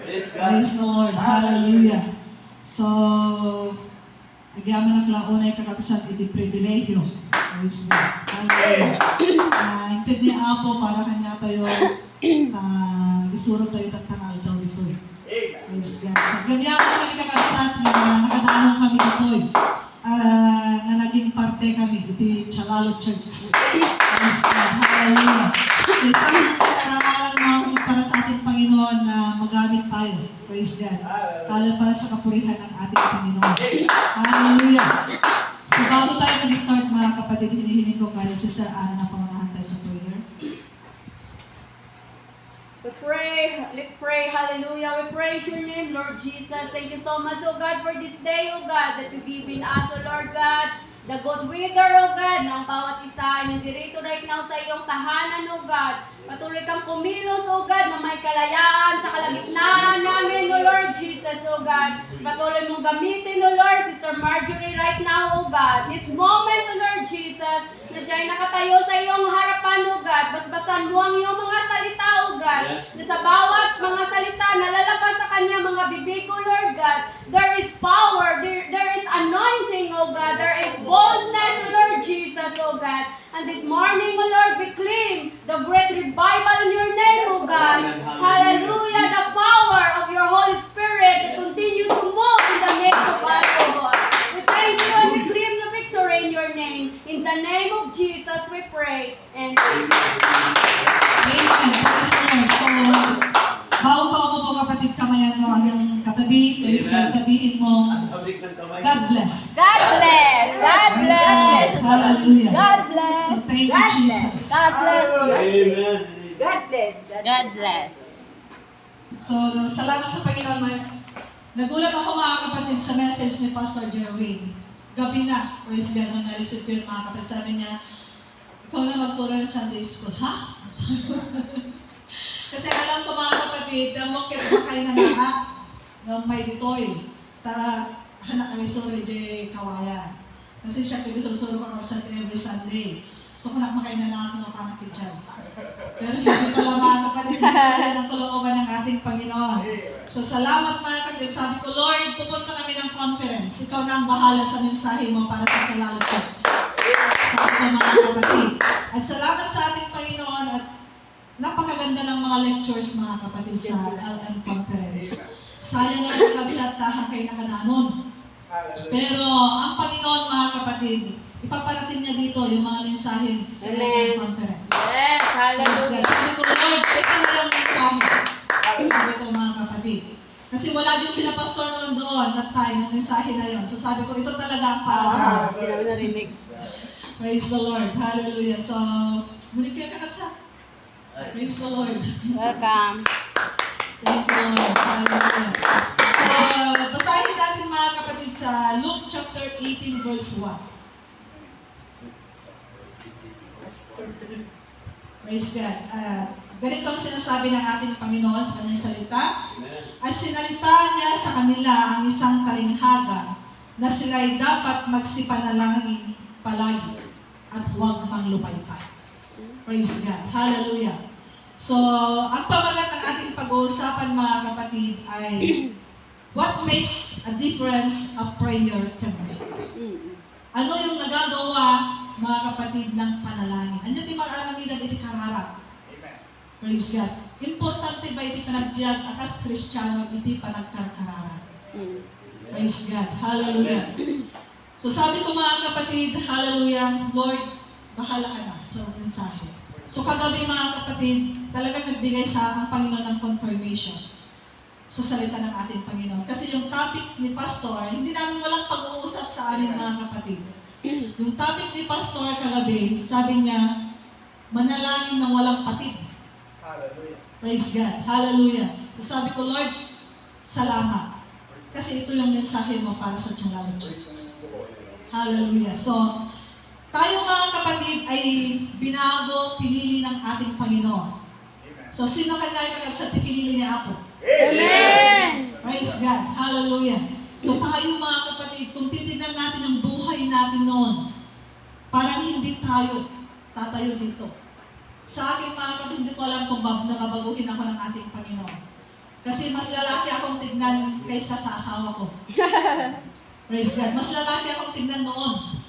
Praise the Lord. Hallelujah. So, agyaman ang launay kakabsat iti pribilegyo. Praise God. Hallelujah. Intindi ako para kanya tayo gisuro tayo tangal daw dito. Praise God. So, agyaman kami kakabsat na nakadamong kami dito. Na naging parte kami iti Chalalo Church. Praise God. Hallelujah. So, isang karamalan mga para sa ating Panginoon na magamit tayo. Praise God. Lalo para sa kapurihan ng ating Panginoon. Hallelujah. So bago tayo mag-start mga kapatid, hinihiling ko kayo, Sister Ana, na pamanahan tayo sa prayer. Let's pray. Hallelujah. We praise your name, Lord Jesus. Thank you so much, oh God, for this day, oh God, that you've given us, oh Lord God. The good weather, oh God, ng bawat isa ay nandirito right now sa iyong tahanan, oh God. Patuloy kang kumilos, oh God, na may kalayaan sa kalagitnaan namin, oh Lord Jesus, oh God. Patuloy mong gamitin, oh Lord, Sister Marjorie right now, oh God. This moment, oh Lord Jesus, na siya ay nakatayo sa iyong harapan, oh God. Basbasan mo ang iyong mga salita, oh God. Na sa bawat mga salita na lalabas sa kanya, mga bibig, oh Lord God, there is power, there is anointing, oh God, there is boldness, oh Lord Jesus, oh God. And this morning, oh Lord, we claim the great revival in your name, oh God. Hallelujah, the power of your Holy Spirit that continue to move in the midst of us, oh God. We praise you and we claim the victory in your name. In the name of Jesus, we pray. And Amen. Praise the Lord. So, bago pa ako po kapatid kamayan mo ang iyong katabi, please sabihin mo, God bless. God bless. God bless. Hallelujah. God bless. So thank you, Jesus. God bless you. Amen. God bless. God bless. So, salamat sa Panginoon. Nagulat ako mga kapatid sa message ni Pastor Jerwin. Gabi na, praise God, nung na-receive ko yung mga kapatid. Sabi niya, ikaw na magturo ng Sunday School. Ha? Kasi alam ko mga kapatid, ang mukit na kayo na naak ng may ditoy. Hanak kami sorry, J. Kawayan. Kasi siya tigisuro ka sa every Sunday. So kung nakmakain na lang ako ng panakit dyan. Pero hindi pala mga kapatid, hindi pala ng tulungan ng ating Panginoon. So salamat mga kapatid. Sabi ko, Lord, pupunta kami ng conference. Ikaw na ang bahala sa mensahe mo para sa Chalalo Church. Sabi ko mga kapatid. At salamat sa ating Panginoon at napakaganda ng mga lectures mga kapatid sa LM Conference. Sayang lang ang kabsat dahil kayo nakadanon. Pero ang Panginoon mga kapatid, ipaparating niya dito yung mga mensahe sa LM Conference. Yes, hallelujah. Sabi ko, Lord, ito na yung mensahe. Sabi ko mga kapatid. Kasi wala din sila pastor noon doon that time, yung mensahe na yun. So sabi ko, ito talaga ang para. Hindi namin narinig. Praise the Lord. Hallelujah. So, muli ko yung kakabsat. Praise the Lord. Welcome. Thank you, Lord. Hallelujah. So, basahin natin mga kapatid sa Luke chapter 18 verse 1. Praise God. Ganito ang sinasabi ng ating Panginoon sa kanyang salita. At sinalita niya sa kanila ang isang talinghaga na sila'y dapat magsipanalangin palagi at huwag manglupaypay. Praise God. Hallelujah. So, ang pamagat ng ating pag-uusapan mga kapatid ay what makes a difference a prayer can make? Ano yung nagagawa mga kapatid ng panalangin? Ano di mag-aramidan iti kararap? Praise God. Importante ba iti panagbiag akas Kristiyano iti panagkarkararap? Praise God. Hallelujah. So sabi ko mga kapatid, hallelujah, Lord, bahala ka na sa mensahe. So kagabi mga kapatid, talagang nagbigay sa ang Panginoon ng confirmation sa salita ng ating Panginoon. Kasi yung topic ni Pastor, hindi namin walang pag-uusap sa amin mga kapatid. Yung topic ni Pastor kagabi, sabi niya, manalangin ng walang patid. Hallelujah. Praise God. Hallelujah. So sabi ko, Lord, salamat. Kasi ito yung mensahe mo para sa Chalalo Church. Hallelujah. So, tayo mga kapatid ay binago, pinili ng ating Panginoon. So, sino kanya ay kakabsat pinili niya ako? Amen. Praise God. Hallelujah. So, tayo mga kapatid, kung titignan natin ang buhay natin noon, parang hindi tayo tatayo dito. Sa akin mga kapatid, hindi ko alam kung nababaguhin ako ng ating Panginoon. Kasi mas lalaki akong tignan kaysa sa asawa ko. Praise God. Mas lalaki akong tignan noon.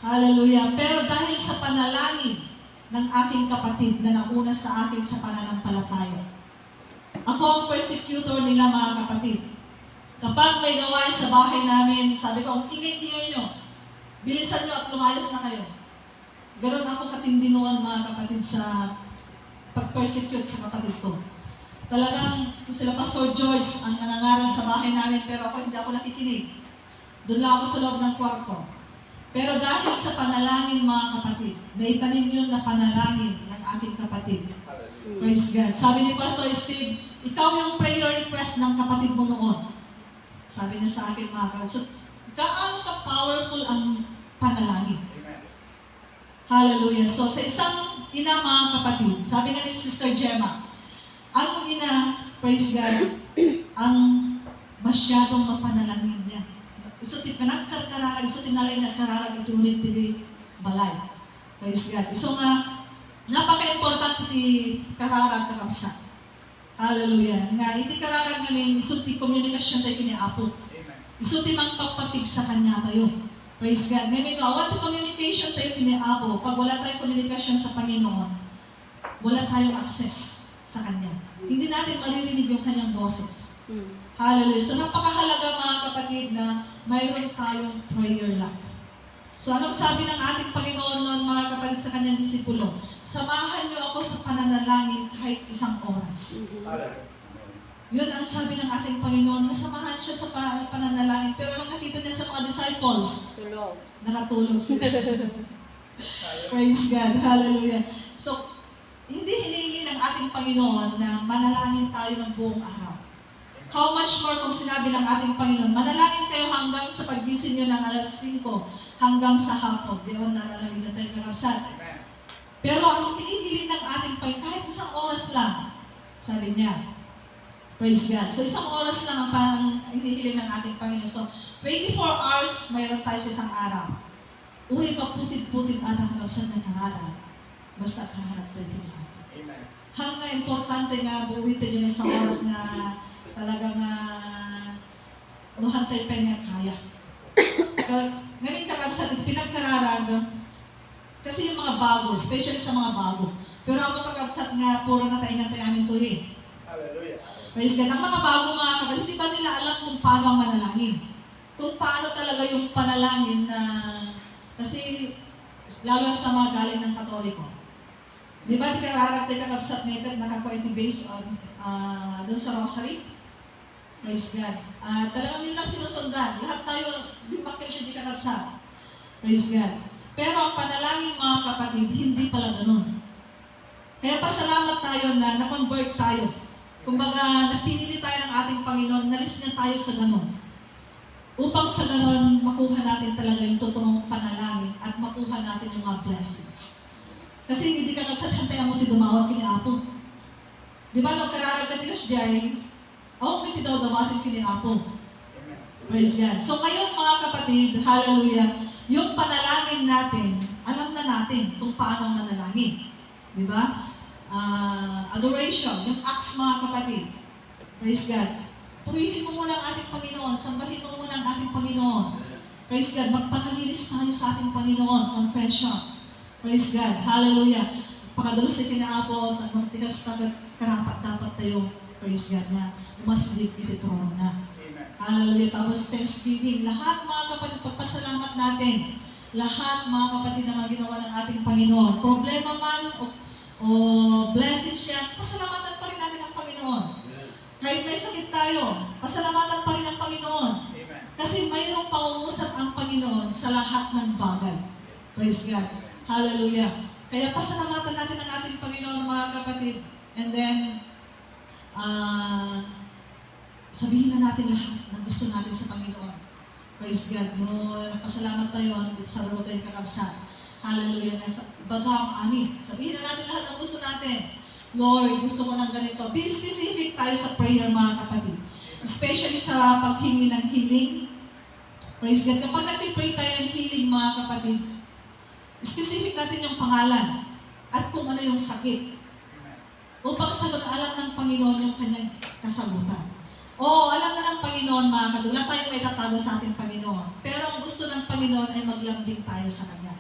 Hallelujah. Pero dahil sa panalangin ng aking kapatid na nauna sa akin sa pananampalataya, ako ang persecutor nila, mga kapatid. Kapag may gawain sa bahay namin, sabi ko, ang ingay-ingay nyo, bilisan nyo at lumayas na kayo. Ganon ako katindi noon, mga kapatid, sa pag-persecute sa kapatid ko. Talagang sila Pastor George ang nangangaral sa bahay namin, pero ako hindi ako nakikinig. Doon lang ako sa loob ng kwarto. Pero dahil sa panalangin, mga kapatid, naitanim yun na panalangin ng aking kapatid. Praise God. Sabi ni Pastor Steve, ikaw yung prayer request ng kapatid mo noon. Sabi niya sa akin, mga kapatid. So, gaano ka powerful ang panalangin? Hallelujah. So, sa isang ina, mga kapatid, sabi nga ni Sister Gemma, ang ina, praise God, ang masyadong mapanalangin niya. Iso ti panagkarkararag, iso tinalay na kararag, itulit tili balay. Praise God. So nga, napaka-importante ti kararag kakabsa. Hallelujah. Nga, iti kararag namin, iso ti komunikasyon tayo kiniapo. Iso ti mangpapapig sa kanya tayo. Praise God. Ngayon, awan ti communication tayo kiniapo. Pag wala tayong komunikasyon sa Panginoon, wala tayong access sa Kanya. Hindi natin maririnig yung Kanyang boses. Hallelujah. So, napakahalaga, mga kapatid, na mayroon tayong prayer life. So, anong sabi ng ating Panginoon noon, mga kapatid, sa Kanyang disipulo? Samahan niyo ako sa pananalangin kahit isang oras. Yun ang sabi ng ating Panginoon, nasamahan siya sa pananalangin. Pero nung nakita niya sa mga disciples, nakatulog sila. Praise God. Hallelujah. So, hindi hinihingi ng ating Panginoon na manalangin tayo ng buong araw. How much more kung sinabi ng ating Panginoon, manalangin kayo hanggang sa paggising nyo ng alas 5, hanggang sa hapon. Di ba, nanalangin na tayo kakabsat. Pero ang hinihiling ng ating Panginoon, kahit isang oras lang, sabi niya, praise God. So, isang oras lang ang hinihiling ng ating Panginoon. So, 24 hours, mayroon tayo sa isang araw. Uri pa putid-putid atang kakabsat na kararag. Basta kaharap tayo kinaharap. Hanggang importante nga, buwitin yun isang oras na talagang luhantay pa niya kaya. Ngayon kakabsat, pinagkararag, kasi yung mga bago, especially sa mga bago. Pero ako kakabsat nga, puro na tayo ng amin tuloy. Hallelujah. Praise God. Ang mga bago, mga kapatid, hindi ba nila alam kung paano ang manalangin? Kung paano talaga yung panalangin na, kasi lalo sa mga galing ng Katoliko. Di ba, di kararag tayo kakabsat nito, nakakwenti based on doon sa Rosary? Praise God. Talagang nilang sinusundan. Lahat tayo, di makil siya di kakabsat. Praise God. Pero ang panalangin, mga kapatid, hindi pala ganun. Kaya pasalamat tayo na na-convert tayo. Kumbaga, napinili tayo ng ating Panginoon, nalis niya tayo sa ganun. Upang sa ganun, makuha natin talaga yung totoong panalangin at makuha natin yung mga blessings. Kasi hindi ka kagsatantay mo ti dumawat kiniapo. Di ba, nung kararag ka tigas diyay, ako may ti daw dawatin kiniapo. Praise God. So ngayon, mga kapatid, hallelujah, yung panalangin natin, alam na natin kung paano manalangin. Di ba? Adoration, yung acts, mga kapatid. Praise God. Purihin mo muna ang ating Panginoon, sambahin mo muna ang ating Panginoon. Praise God. Magpakalilis tayo sa ating Panginoon. Confession. Praise God. Hallelujah. Pagkadalos sa kinaabot, at magtigas karapat dapat tayo. Praise God na umasigit iti trono na. Hallelujah. Tapos Thanksgiving. Lahat, mga kapatid, pagpasalamat natin. Lahat, mga kapatid, na maginawa ng ating Panginoon. Problema man o blessing siya, pasalamatan pa rin natin ang Panginoon. Kahit may sakit tayo, pasalamatan pa rin ang Panginoon. Kasi mayroong pangungusap ang Panginoon sa lahat ng bagay. Praise God. Hallelujah. Kaya pasalamatan natin ang ating Panginoon, mga kapatid. And then, sabihin na natin lahat ng gusto natin sa Panginoon. Praise God. No, nagpasalamat tayo sa rood ay kakabsat. Hallelujah. Baga ang amin. Sabihin na natin lahat ng gusto natin. Lord, gusto ko ng ganito. Be specific tayo sa prayer, mga kapatid. Especially sa paghingi ng healing. Praise God. Kapag nag-pray tayo ng healing, mga kapatid, specific natin yung pangalan at kung ano yung sakit. Upang sagot, alam ng Panginoon yung kanyang kasagutan. Oo, alam na ng Panginoon mga kapatid, wala tayong may tatago sa ating Panginoon. Pero ang gusto ng Panginoon ay maglambing tayo sa Kanya.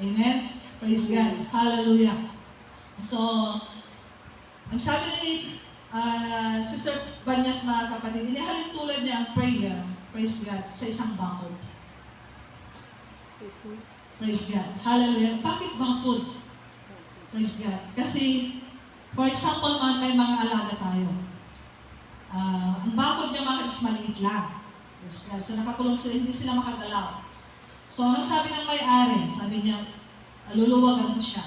Amen? Praise God. Hallelujah. So, ang sabi ni Sister Banyas mga kapatid, inihalin tulad niya ang prayer, praise God, sa isang bakod. Praise God. Hallelujah. Bakit bakod? Praise God. Kasi, for example man, may mga alaga tayo. Ang bakod niya mga is maliit lang. Praise God. So, nakakulong sila, hindi sila makagalaw. So, ang sabi ng may-ari, sabi niya, luluwagan mo siya.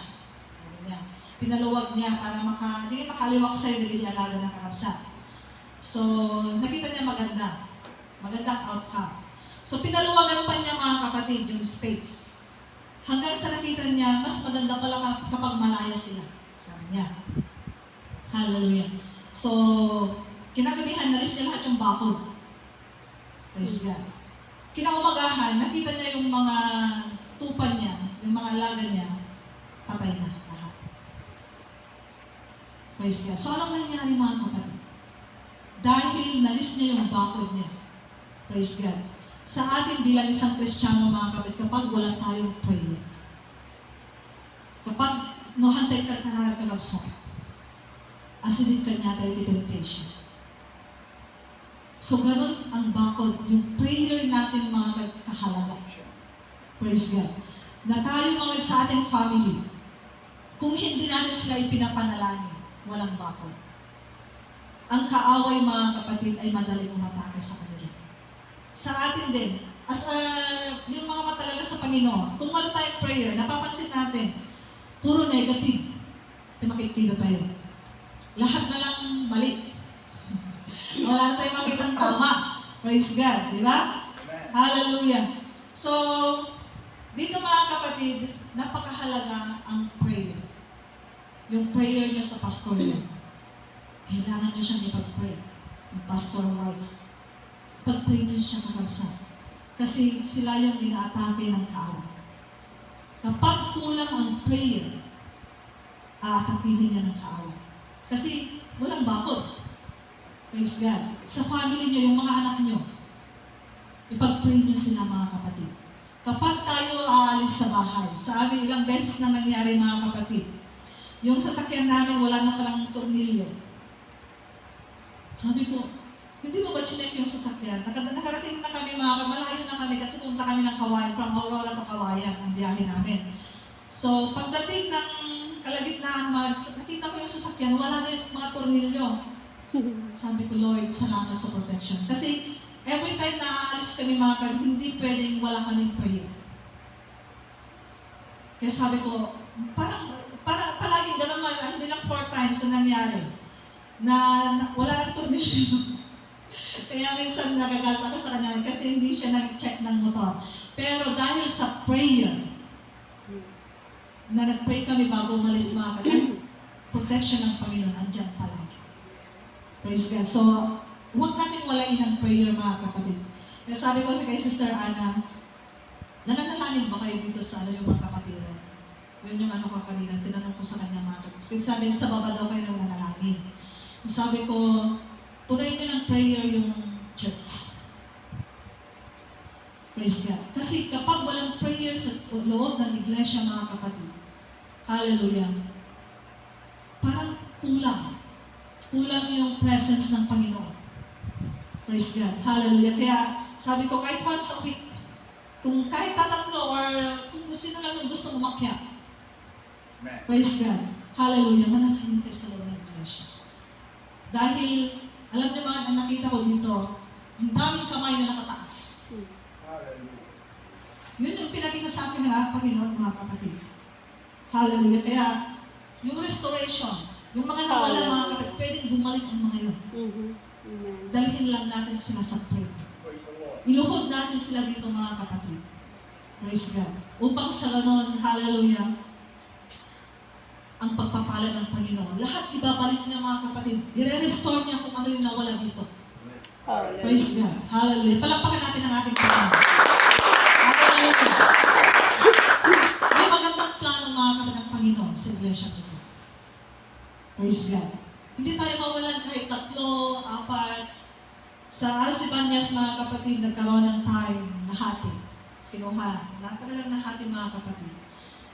Sabi niya, pinaluwag niya para hindi makaliwak sa'yo, hindi alaga ng kakabsat. So, nakita niya maganda. Magandang outcome. So, pinaluwagan pa niya mga kapatid yung space. Hanggang sa nakita niya, mas maganda pala kapag malaya sila. Sabi niya. Hallelujah. So, kinagabihan, nalis niya lahat yung bakod. Praise God. Kinaumagahan, nakita niya yung mga tupa niya, yung mga alaga niya, patay na lahat. Praise God. So, anong nangyari mga kapatid? Dahil nalis niya yung bakod niya. Praise God. Sa atin bilang isang Kristiyano mga kapatid, kapag wala tayong prayer, kapag hantay ka kanaragkalabsa, asidin ka niya tayo di temptation. So, ganun ang bakod, yung prayer natin mga kahalaga. Praise God. Na tayo mga sa ating family, kung hindi natin sila ipinapanalangin, walang bakod. Ang kaaway mga kapatid ay madaling umatake sa kanila. Sa atin din, yung mga matalaga sa Panginoon, kung wala tayong prayer, napapansin natin, puro negative. Makikita tayo. Lahat na lang mali. Wala na tayong makitang tama. Praise God. Di ba? Hallelujah. So, dito mga kapatid, napakahalaga ang prayer. Yung prayer niyo sa pastor niyo. Kailangan niyo siyang ipag-pray. Yung pastor wife. Pag-pray niyo siya kakabsat. Kasi sila yung inaatake ng kaaway. Kapag kulang ang prayer, aatakihin niya ng kaaway. Kasi walang bakod. Praise God. Sa family niyo, yung mga anak niyo, ipag-pray niyo sila mga kapatid. Kapag tayo aalis sa bahay, sa amin ilang beses na nangyari mga kapatid, yung sasakyan namin wala na palang tornilyo. Sabi ko, hindi mo ba chinek yung sasakyan? Nakarating na kami malayo na kami kasi punta kami ng Kawayan, from Aurora to Kawayan, ang biyahe namin. So, pagdating ng kalagitnaan, nakita ko yung sasakyan, wala na yung mga tornilyo. Sabi ko, Lord, salamat sa protection. Kasi every time na aalis kami mga kapatid, hindi pwedeng wala kaming prayer. Kaya sabi ko, parang palaging gano'n, hindi lang 4 times na nangyari na wala ng tornilyo. Kaya minsan nagagalit ako sa kanya kasi hindi siya nag-check ng motor. Pero dahil sa prayer, na nag-pray kami bago umalis mga kapatid, protection ng Panginoon andyan palagi. Praise God. So, huwag natin walain ang prayer mga kapatid. Kaya sabi ko kay Sister Ana, nananalangin ba kayo dito sa yung mga kapatid? Yun yung ko kanina, tinanong ko sa kanya mga kapatid. Kasi sabi sa baba daw kayo nang nanalangin. Sabi ko, tuloy nyo ng prayer yung church. Praise God. Kasi kapag walang prayer sa loob ng iglesia mga kapatid, hallelujah, parang kulang. Kulang yung presence ng Panginoon. Praise God. Hallelujah. Kaya sabi ko, kahit once a week, kung kahit tatatlo or kung sino lang yung gusto umakyat. Praise God. Hallelujah. Manalangin kayo sa loob ng iglesia. Dahil, alam niyo mga nakita ko dito, ang daming kamay na nakataas. Yun yung pinakita sa akin ng Panginoon, mga kapatid. Hallelujah. Kaya, yung restoration, yung mga nawala mga kapatid, pwedeng bumalik ang mga yun. Dalhin lang natin sila sa prayer. Iluhod natin sila dito mga kapatid. Praise God. Upang sa ganon, hallelujah, ang pagpapala ng Panginoon. Lahat ibabalik niya mga kapatid. I-restore niya kung ano yung nawala dito. Praise God. Hallelujah. Palakpakan natin ang ating Panginoon. Hallelujah. May magandang plano mga kapatid ng Panginoon sa iglesia dito. Praise God. Hindi tayo mawalan kahit 3, 4. Sa Aras-Ibanyas, mga kapatid, nagkaroon ng time na hati. Kinuha. Talagang nahati, mga kapatid.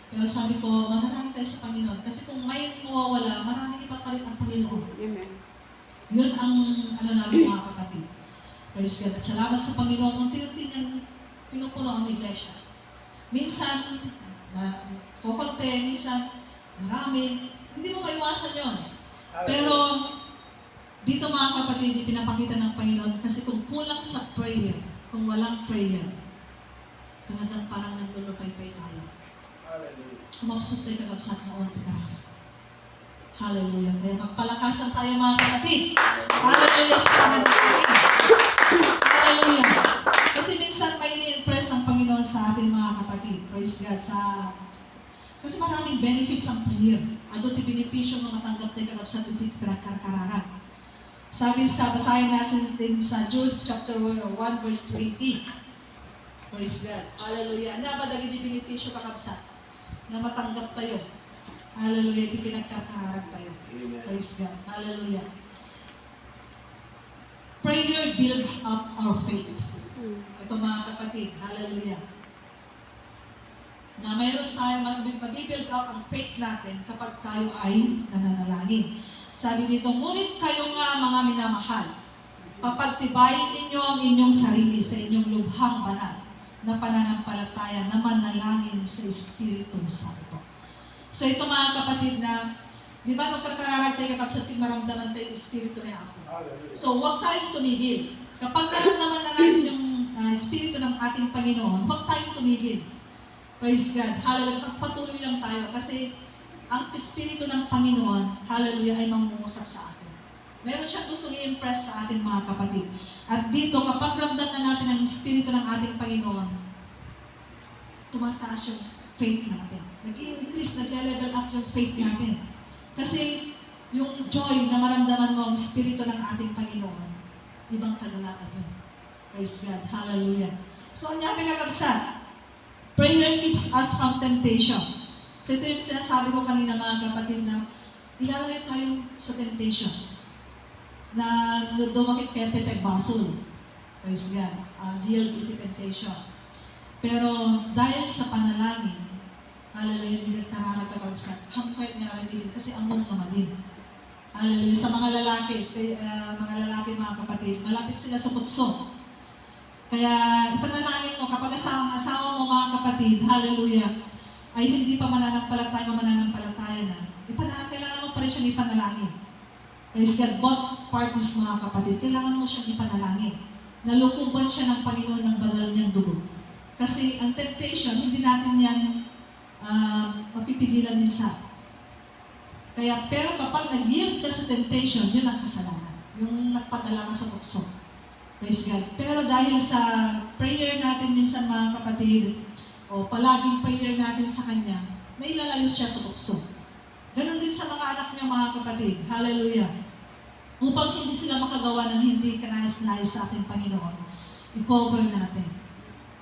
Pero sabi ko, manalangin tayo sa Panginoon. Kasi kung may mawawala, maraming ipapalit ang Panginoon. Amen. Yun ang namin, mga kapatid. Praise God. At salamat sa Panginoon. Unti-unti niyang pinupuno ang iglesia. Minsan, kukunti, minsan, marami. Hindi mo maiwasan yun. Pero, dito mga kapatid, pinapakita ng Panginoon kasi kung kulang sa prayer, kung walang prayer, talagang parang naglulupay-pay tayo. Kumapsot tayo kakabsat na onti ka. Hallelujah. Kaya magpalakasan tayo mga kapatid. Hallelujah sa Panginoon. Hallelujah. Kasi minsan may ini-impress ang Panginoon sa ating mga kapatid. Praise God. Kasi maraming benefits ang prayer. Ado ti benepisyo nga matanggap tayo kakabsat iti pinagkarkarara. Sabi basahin natin din sa Jude chapter 1 verse 20. Praise God. Hallelujah. Ano ba daging benepisyo kakabsat? Nga matanggap tayo. Hallelujah. Iti pinagkakararag tayo. Praise God. Hallelujah. Prayer builds up our faith. Ito mga kapatid. Hallelujah. Na mayroon tayo, mag-build up ang faith natin kapag tayo ay nananalangin. Sabi dito, ngunit kayo nga mga minamahal, papagtibayin ninyo ang inyong sarili sa inyong lubhang banal na pananampalataya na manalangin sa Espiritu Santo. So ito mga kapatid na, di ba nagkakararag tayo kakabsat maramdaman tayo Espiritu na ako. So huwag tayong tumigil. Kapag naramdaman na natin yung Espiritu ng ating Panginoon, huwag tayong tumigil. Praise God. Hallelujah. Pagpatuloy lang tayo kasi ang Espiritu ng Panginoon, hallelujah, ay mangungusap sa atin. Meron siyang gustong i-impress sa atin mga kapatid. At dito, kapag ramdam na natin ang Espiritu ng ating Panginoon, tumataas yung faith natin. Nag-i-increase, nag-level up yung faith natin. Kasi yung joy na maramdaman mo ang Espiritu ng ating Panginoon, ibang kagalakan yun. Praise God. Hallelujah. So, ang yapi kakabsat, prayer keeps us from temptation. So ito yung sinasabi ko kanina mga kapatid na ilalayo tayo sa temptation na dumakit kaya teteg basol. Praise God. Yield to temptation. Pero dahil sa panalangin, hallelujah, hindi nagkararag kakabsat, hangkayat nga rin kasi among naman. Hallelujah. Sa mga lalaki, mga kapatid, malapit sila sa tukso. Kaya ipanalangin mo, kapag asawa mo mga kapatid, hallelujah, ay hindi pa mananampalataya na, kailangan mo pa rin siyang ipanalangin. Praise God, both parties mga kapatid, kailangan mo siyang ipanalangin. Nalukuban siya ng Panginoon ng banal niyang dugo. Kasi ang temptation, hindi natin yan mapipigilan minsan. Pero kapag nag-yield ka sa temptation, yun ang kasalanan. Yung nagpadala ka sa tukso. Praise God. Pero dahil sa prayer natin minsan mga kapatid, o palaging prayer natin sa Kanya, nailalayo siya sa tukso. Ganon din sa mga anak niya mga kapatid. Hallelujah. Upang hindi sila makagawa ng hindi kanais-nais sa ating Panginoon, i-cover natin.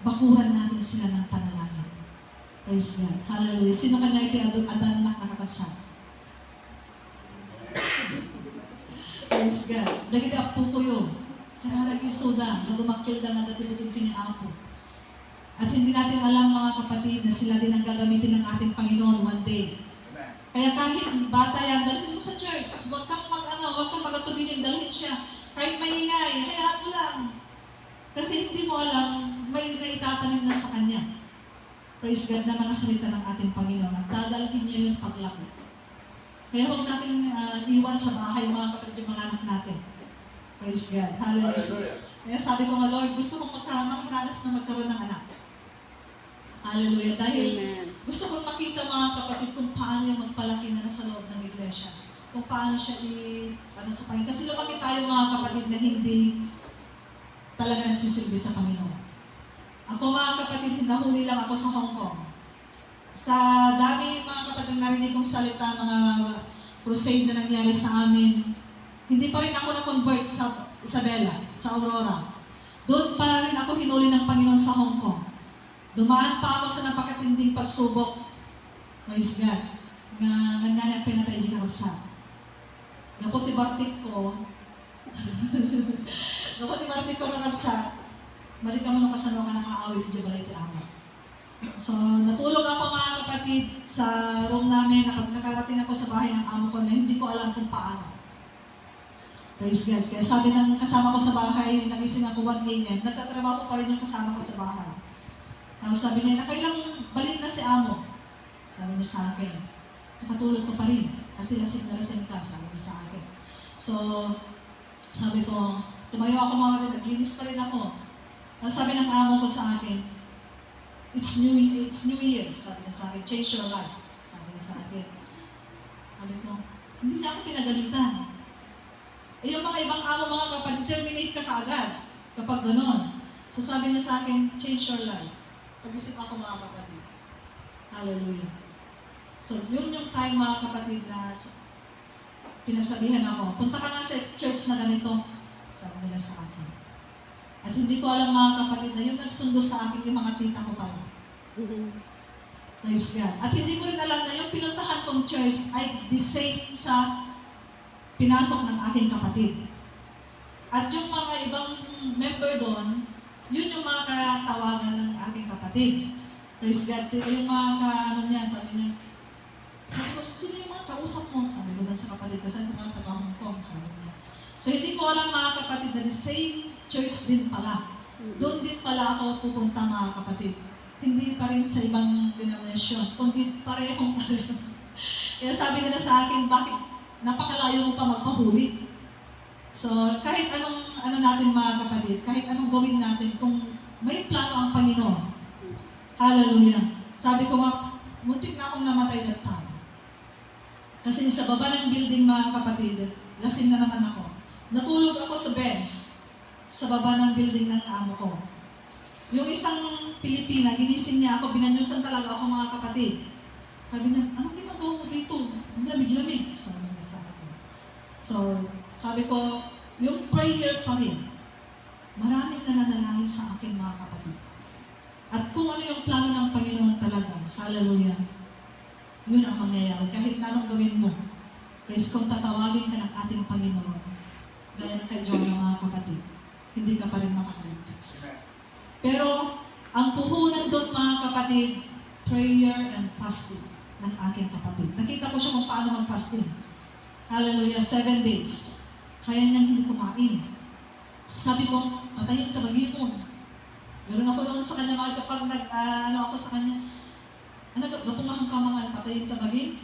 Bakuran natin sila ng panalangin. Praise God. Hallelujah. Sino kanya ito Adan na nakakabsat? Praise God. Dagiti apo ko yun. Kararag yung soda, nagumakil ka na dati-butunti ni Apo. At hindi natin alam mga kapatid na sila din ang gagamitin ng ating Panginoon one day. Kaya kahit bata yan, dalhin mo sa church. Huwag kang magatubilin, dalhin siya. Kahit maingay, hayaan mo lang. Kasi hindi mo alam, may naitatanim na sa kanya. Praise God na mga salita ng ating Panginoon. At dadalhin niya yung paglaki. Kaya huwag natin iwan sa bahay mga kapatid yung mga anak natin. Praise God. Hallelujah. Kaya sabi ko nga, Lord, gusto kong makaranas na magkaroon ng anak. Hallelujah. Dahil gusto kong makita mga kapatid kung paano yung magpalaki na nasa loob ng iglesia. Kung paano siya sa Panginoon. Kasi lumaki tayo mga kapatid na hindi talaga nagsisilbi sa Panginoon. Ako mga kapatid, nahuli lang ako sa Hong Kong. Sa dami mga kapatid narinig kong salita, mga crusade na nangyari sa amin, hindi pa rin ako na-convert sa Isabela, sa Aurora. Doon pa rin ako hinuli ng Panginoon sa Hong Kong. Dumaan pa ako sa napakatinding pagsubok. Praise God. Nga pinatay di ka magsa. Naputi bartik ko. Naputi bartik ko kakabsa. Balik ka mo nung kasano ka nakaawit di balay ti amo. So, natulog ako mga kapatid sa room namin. Nakarating ako sa bahay ng amo ko na hindi ko alam kung paano. Praise God. Kaya sabi ng kasama ko sa bahay, nagising ako 1 a.m. Nagtatrabaho pa rin yung kasama ko sa bahay. Tapos sabi niya, nakailang balik na si amo. Sabi niya sa akin, nakatulog ko pa rin. Kasi lasing na lasing ka, sabi niya sa akin. So, sabi ko, tumayo ako mga kapatid, naglinis pa rin ako. Tapos sabi ng amo ko sa akin, it's New Year. Sabi niya sa akin, change your life. Sabi niya sa akin. Sabi ko, hindi niya ako pinagalitan. Eh yung mga ibang amo mga kapatid, terminate ka kaagad kapag gano'n. So sabi niya sa akin, change your life. Pag-isip ako mga kapatid. Hallelujah. So yun yung time mga kapatid na pinasabihan ako, punta ka nga sa church na ganito. Sabi nila sa akin. At hindi ko alam mga kapatid na yung nagsundo sa akin yung mga tita ko pala. Praise God. At hindi ko rin alam na yung pinuntahan kong church ay the same sa pinasok ng aking kapatid. At yung mga ibang member doon, yun yung mga katawagan ng aking kapatid. Praise God. Yung mga ano niya, sabi ko, sino yung mga kausap mo? Sabi ko sa kapatid ko, saan yung mga taga-Hong Kong? Sabi niya. So hindi ko alam mga kapatid na the same church din pala. Doon din pala ako pupunta mga kapatid. Hindi pa rin sa ibang denomination, kundi parehong pareho. Kaya sabi nila sa akin, bakit napakalayo mo pa magpahuli? So kahit anong natin mga kapatid, kahit anong gawin natin, kung may plano ang Panginoon, hallelujah. Sabi ko nga, muntik na akong namatay that time. Kasi sa baba ng building mga kapatid, lasing na naman ako. Natulog ako sa bench, sa baba ng building ng amo ko. Yung isang Pilipina, ginising niya ako, binanyusan talaga ako mga kapatid. Sabi niya, anong ginagawa mo dito? Ang lamig-lamig. Sabi niya sa akin. So, sabi ko, yung prayer pa rin, maraming nananalangin sa akin mga kapatid. At kung ano yung plano ng Panginoon talaga, hallelujah, yun ang mangyayari. Kahit na anong gawin mo, praise kung tatawagin ka ng ating Panginoon, gaya ng kay Jonah mga kapatid, hindi ka pa rin makakaligtas. Pero, ang puhunan doon mga kapatid, prayer and fasting ng aking kapatid. Nakita ko siya kung paano mag-fasting. Hallelujah, 7 days. Kaya niyang hindi kumain. Sabi ko, patayin ka mag-ipon. Meron ako noon sa kanya mga kapag ako sa kanya, gapungahang kamangan, patayin ka mag-ipon.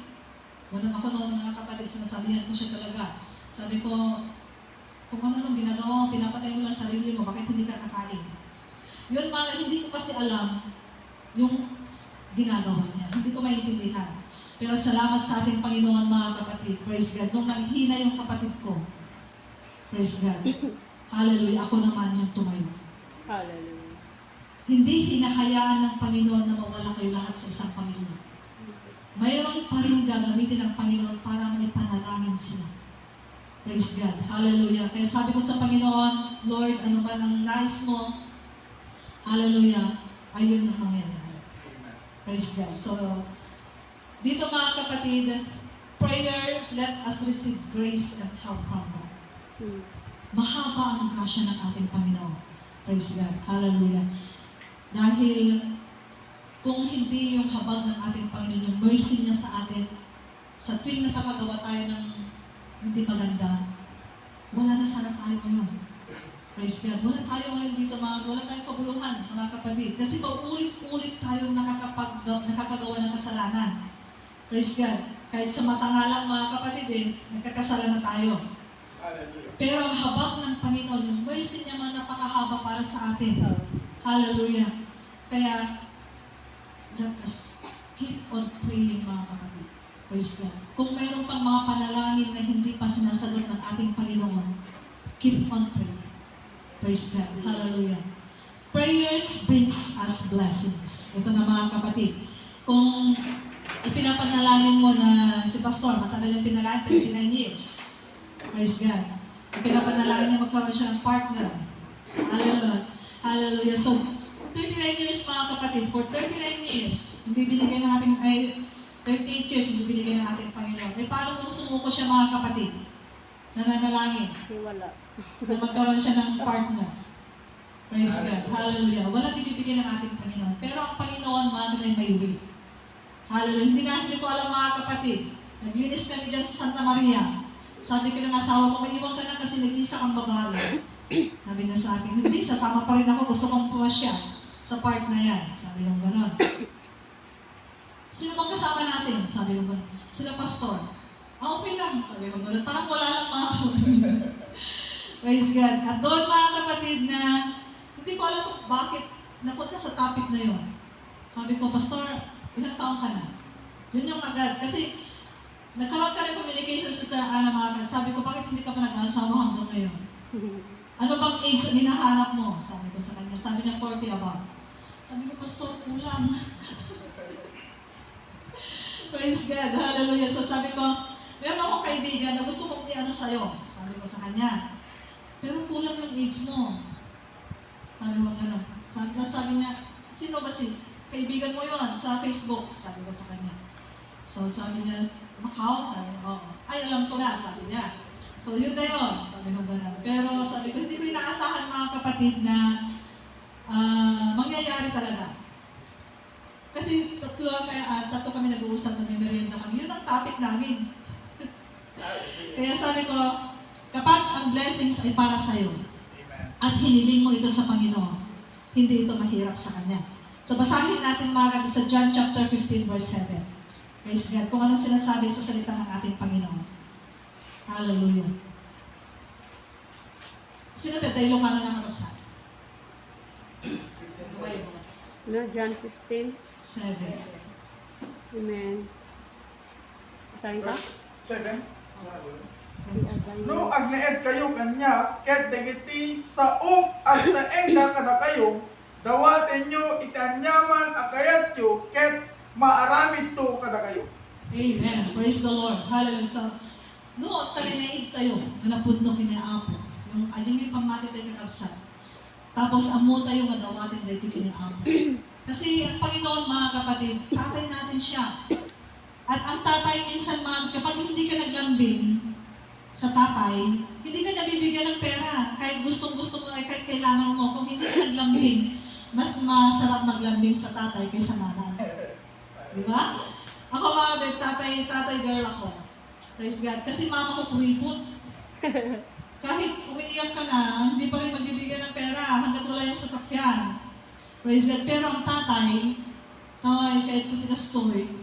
Meron ako noon mga kapatid, sinasabihan ko siya talaga. Sabi ko, kung ano nung ginagawa mo, pinapatay mo lang sarili mo, bakit hindi ka kakain? Yun mga, hindi ko kasi alam yung ginagawa niya. Hindi ko maintindihan. Pero salamat sa ating Panginoon mga kapatid. Praise God. Nung nanghina yung kapatid ko, praise God. Hallelujah. Ako naman yung tumayo. Hallelujah. Hindi hinahayaan ng Panginoon na mawala kayo lahat sa isang pamilya. Mayroon pa rin gagamitin ng Panginoon para manipanalangin sila. Praise God. Hallelujah. Kaya sabi ko sa Panginoon, Lord, ano ba ang nais mo? Hallelujah. Ayun ang mangyayari. Praise God. So, dito mga kapatid, prayer, let us receive grace and help from God. Mahaba ang grasya ng ating Panginoon. Praise God. Hallelujah. Dahil kung hindi yung habag ng ating Panginoon, yung mercy niya sa atin, sa tuwing nakakagawa tayo ng hindi maganda, wala na sana tayo ngayon. Praise God. Wala tayo ngayon dito, wala tayong kabuluhan, mga kapatid. Kasi paulit-ulit tayong nakakagawa ng kasalanan. Praise God. Kahit sa mata nga lang, mga kapatid, nagkakasala na tayo. Pero ang habag ng Panginoon, yung mercy niya man napakahaba para sa atin. Hallelujah. Kaya, let us keep on praying, mga kapatid. Praise God. Kung mayroon pang mga panalangin na hindi pa sinasagot ng ating Panginoon, keep on praying. Praise God. Hallelujah. Prayers brings us blessings. Ito na mga kapatid. Kung ipinapanalangin mo na si Pastor, matagal yung pinalangin, 39 years. Praise God. Ipinapanalangin niya magkaroon siya ng partner. Hallelujah. Hallelujah. So, 39 years mga kapatid, for 39 years, hindi binigay ng ating, 38 years, hindi binigay ng ating Panginoon. Eh, paano kung sumuko siya mga kapatid? nananalangin Wala. na magkaroon siya ng partner. Praise God. Hallelujah. Walang ibibigay ng ating Panginoon. Pero ang Panginoon, mga ay may way. Hallelujah. Hindi ko alam mga kapatid. Naglinis kami dyan sa Santa Maria. Sabi ko ng asawa ko, maiwan ka na kasi nag-isa kang babae. Sabi na sa akin, hindi, sasama pa rin ako. Gusto kong pumasya sa part na yan. Sabi ko gano'n. Sino bang kasama natin? Sabi ko gano'n. Sila pastor. Okay lang. Sabi ko gano'n. Parang wala lang mga kapatid. Praise God. At doon mga kapatid na hindi ko alam kung bakit napunta sa topic na yun. Sabi ko, Pastor, ilang taong ka na? Yun yung agad. Kasi nagkaroon ka ng communication sa mga kapatid. Sabi ko, bakit hindi ka pa nag-asawa hanggang ngayon? Ano bang age ang hinahanap mo? Sabi ko sa kanya. Sabi niya, 40 above. Sabi ko, Pastor, kulang. Praise God. Hallelujah. So sabi ko, meron akong kaibigan na gusto kong i-ano sa'yo. Sabi ko sa kanya. Pero kulang yung age mo. Sabi ko gano'n. Sabi niya, sino ba sis? Kaibigan mo yon sa Facebook. Sabi ko sa kanya. So sabi niya, Macau? Sabi niya, oo. Ay, alam ko na, sabi niya. So yun na yun. Sabi ko gano'n. Pero sabi ko, hindi ko inaasahan mga kapatid na mangyayari talaga. Kasi tatlo kami nag-uusap na may merienda kami. Yun ang topic namin. Kaya sabi ko, kapag ang blessings ay para sa'yo, at hiniling mo ito sa Panginoon, hindi ito mahirap sa Kanya. So basahin natin mga kapatid sa John chapter 15 verse 7. Praise God. Kung anong sinasabi sa salita ng ating Panginoon. Hallelujah. Sino tataylo ka na ng karapsan? No, John 15. 7. Amen. Basahin ka? 7. No, agnaed kayo kanya, ket dagiti saok at naenda kada kayo, dawaten nyo ikanyaman akayat yo, ket maaramid to kada kayo. Amen. Praise the Lord. Hallelujah. So, no, talinaig tayo, na napudno kinaapo. Yung ayun yung pamati tayo kakabsat. Tapos, amo tayo nga dawatin dahito kinaapo. Kasi ang Panginoon, mga kapatid, tatay natin siya. At ang tatay minsan, kapag hindi ka naglambing sa tatay, hindi ka nabibigyan ng pera. Kahit gustong-gusto mo, kahit kailangan mo. Kung hindi ka naglambing, mas masarap maglambing sa tatay kaysa nanay. Di ba? Ako mga tatay girl ako. Praise God. Kasi mama ko kuripot. Kahit umiiyak ka na, hindi pa rin magbibigyan ng pera hanggat wala yung sasakyan. Praise God. Pero ang tatay, kahit kung story,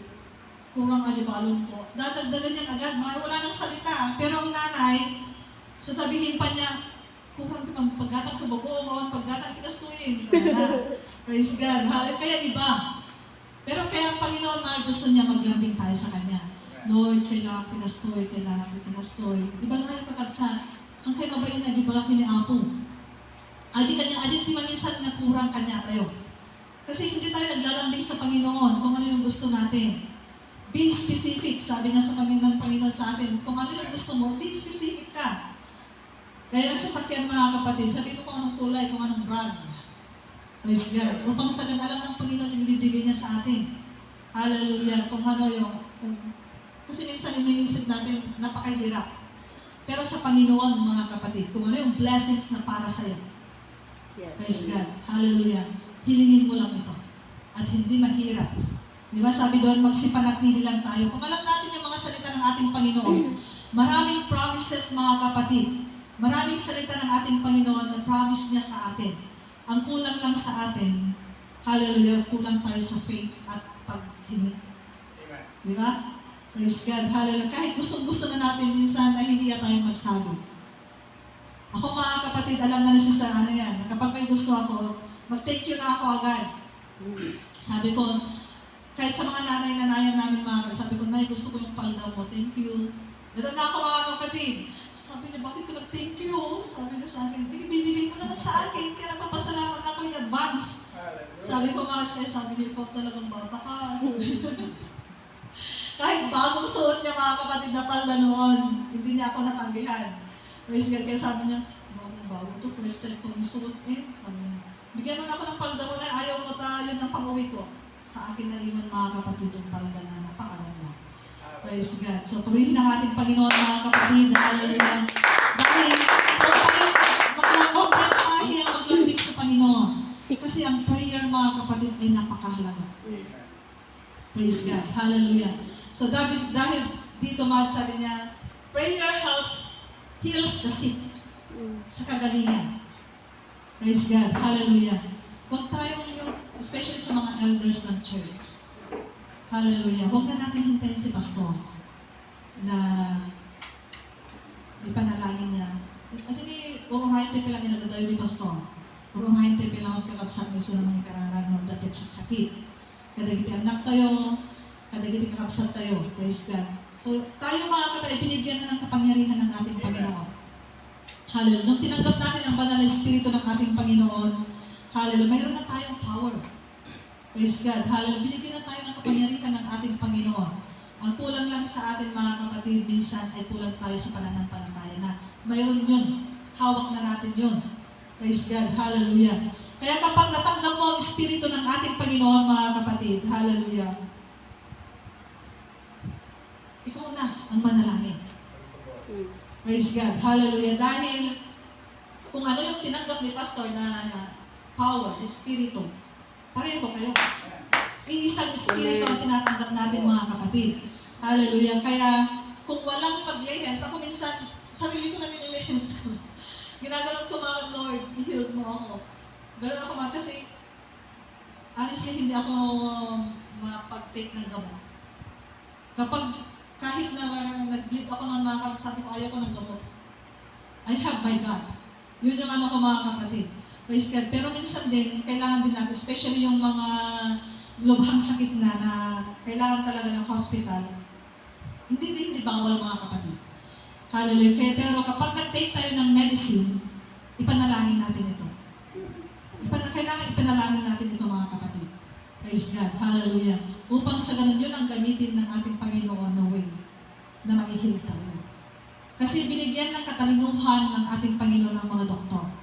kurang alibalon ko. Dadagdagan niyan agad, wala nang salita. Pero ang nanay, sasabihin pa niya, kurang ka paggatang ko bago, paggatang kinastuin. Praise God. Kaya iba. Pero kaya ang Panginoon, gusto niya maglambing tayo sa Kanya. Lord, kailangan kinastuin. Diba nga yung pagkabsat? Ang kaya ba yun, di ba kiniapo? Adi man minsan na kurang Kanya tayo. Kasi hindi tayo naglalambing sa Panginoon kung ano yung gusto natin. Be specific, sabi nga sa Panginoon sa atin, kung ano yung gusto mo, be specific ka. Kaya sa sasakyan mga kapatid, sabihin ko kung anong kulay, kung anong brand. Praise God. Upang sa alam ng Panginoon yung ibibigay niya sa atin. Hallelujah. Kung ano yung... kasi minsan iniisip natin, napakahirap. Pero sa Panginoon, mga kapatid, kung ano yung blessings na para sa'yo. Yes. Praise God. Hallelujah. Hilingin mo lang ito. At hindi mahirap. Di ba sabi doon, magsipanatili lang tayo. Kung alam natin yung mga salita ng ating Panginoon, maraming promises mga kapatid. Maraming salita ng ating Panginoon na promise niya sa atin. Ang kulang lang sa atin, hallelujah, kulang tayo sa faith at paghingi. Amen. Di ba? Praise God, hallelujah. Kahit gusto na natin, minsan nahihiya tayong magsabi. Ako mga kapatid, alam na si Sir ano yan, na kapag may gusto ako, mag-thank you na ako agad. Sabi ko, kahit sa mga nanay-nanayan namin mga sabi ko, Nay, gusto ko yung palda mo, thank you. Meron na ako mga kapatid. Sabi niya, bakit ka nag-thank you? Sabi niya sa akin, bibigay mo naman sa akin, kaya nagpapasalamat ako in advance. Sabi ko mga sabi niya, ikaw talagang bata ka. Kahit bagong suot niya mga kapatid na palda noon, hindi niya ako natanggihan. Praise God, kaya sabi niya, bago ito, first time ko suot sabi niya, bigyan mo na ako ng palda mo na ayaw mo yun ang pang-uwi ko. Sa akin na iwan mga kapatid yung palda na napakalala. Praise God. So, purihin ang ating Panginoon, mga kapatid. Hallelujah. Dahil, huwag tayo maahiyang maglambing sa Panginoon. Kasi ang prayer, mga kapatid, ay napakahalaga. Praise God. Hallelujah. So, dahil dito, sabi niya, prayer heals the sick sa kagalingan. Praise God. Hallelujah. Huwag tayong, especially sa mga elders ng church. Hallelujah. Huwag na natin hintayin si pastor na ipanalangin niya. Ano ni, uruhayin tayo lang inagadayo ni pastor. Uruhayin tayo lang kakabsak ni so naman kararag ng datig sa sakit. Kadagiti anak tayo, kadagiti kakabsak tayo. Praise God. So, tayo mga kapatid, binigyan na ng kapangyarihan ng ating Panginoon. Hallelujah. Nung tinanggap natin ang banal na espiritu ng ating Panginoon, hallelujah, mayroon na tayong power. Praise God. Hallelujah. Binigyan na tayo ng kapangyarihan ng ating Panginoon. Ang kulang lang sa atin mga kapatid, minsan ay kulang tayo sa pananampalataya na mayroon yun. Hawak na natin yun. Praise God. Hallelujah. Kaya kapag natanggap mo ang espiritu ng ating Panginoon, mga kapatid, hallelujah, ikaw na ang manalangin. Praise God. Hallelujah. Dahil kung ano yung tinanggap ni Pastor na power, espiritu, pareho kayo. Iisang espiritu ang tinatanggap natin, mga kapatid. Hallelujah. Kaya kung walang paglehens, ako minsan, sarili ko na nililehens ko. Ginaganon ko, mga Lord, i-heal mo ako. Ganoon ako, mga, kasi honestly, hindi ako mapag-take ng gamot. Kahit na nag-bleed ako ng mga kapatid, sabi ko, ayaw ko ng gamot. I have my God. Yun yung ano ko, mga kapatid. Praise God. Pero minsan din, kailangan din natin, especially yung mga lubhang sakit na kailangan talaga ng hospital. Hindi bawal, mga kapatid. Hallelujah. Pero kapag nag-take tayo ng medicine, ipanalangin natin ito. Kailangan ipanalangin natin ito, mga kapatid. Praise God. Hallelujah. Upang sa ganun yun ang gamitin ng ating Panginoon na way na maihil tayo. Kasi binigyan ng katalinuhan ng ating Panginoon ang mga doktor.